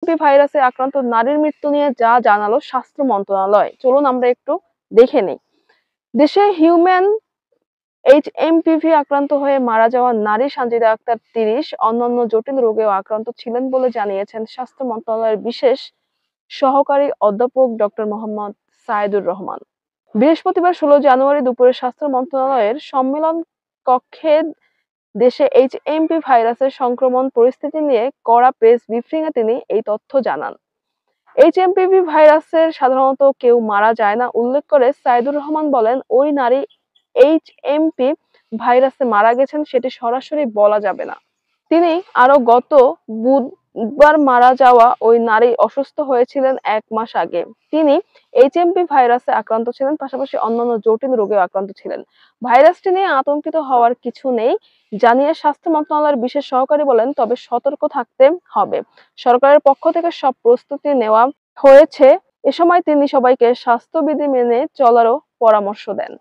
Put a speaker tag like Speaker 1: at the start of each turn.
Speaker 1: HMP ভাইরাসে আক্রান্ত নারীর মৃত্যু নিয়ে যা জানালো স্বাস্থ্য মন্ত্রণালয়, চলুন আমরা একটু দেখে নিই। দেশে হিউম্যান এইচএমপিভি আক্রান্ত হয়ে মারা যাওয়া নারী সানজিদা আক্তার ৩০ অন্যান্য জটিল রোগেও আক্রান্ত ছিলেন বলে জানিয়েছেন স্বাস্থ্য মন্ত্রণালয়ের বিশেষ সহকারী অধ্যাপক ডক্টর মোহাম্মদ সায়েদুর রহমান। বৃহস্পতিবার ১৬ জানুয়ারি দুপুরে স্বাস্থ্য মন্ত্রণালয়ের সম্মেলন কক্ষে দেশে এইচএমপি ভাইরাসের সংক্রমণ পরিস্থিতি নিয়ে করা প্রেস ব্রিফিংয়ে তিনি এই তথ্য জানান। এইচএমপিভি ভাইরাসের সাধারণত কেউ মারা যায় না উল্লেখ করে সাইদুর রহমান বলেন, ওই নারী এইচএমপি ভাইরাসে মারা গেছেন সেটি সরাসরি বলা যাবে না। তিনি আরো গত বুধবার মারা যাওয়া ওই নারী অসুস্থ হয়েছিলেন ১ মাস আগে। তিনি এইচএমপি ভাইরাসে আক্রান্ত ছিলেন, পাশাপাশি অন্যান্য জটিল রোগেও আক্রান্ত ছিলেন। ভাইরাসটি নিয়ে আতঙ্কিত হওয়ার কিছু নেই জানিয়ে স্বাস্থ্য মন্ত্রণালয়ের বিশেষ সহকারী বলেন, তবে সতর্ক থাকতে হবে। সরকারের পক্ষ থেকে সব প্রস্তুতি নেওয়া হয়েছে। এ সময় তিনি সবাইকে স্বাস্থ্যবিধি মেনে চলারও পরামর্শ দেন।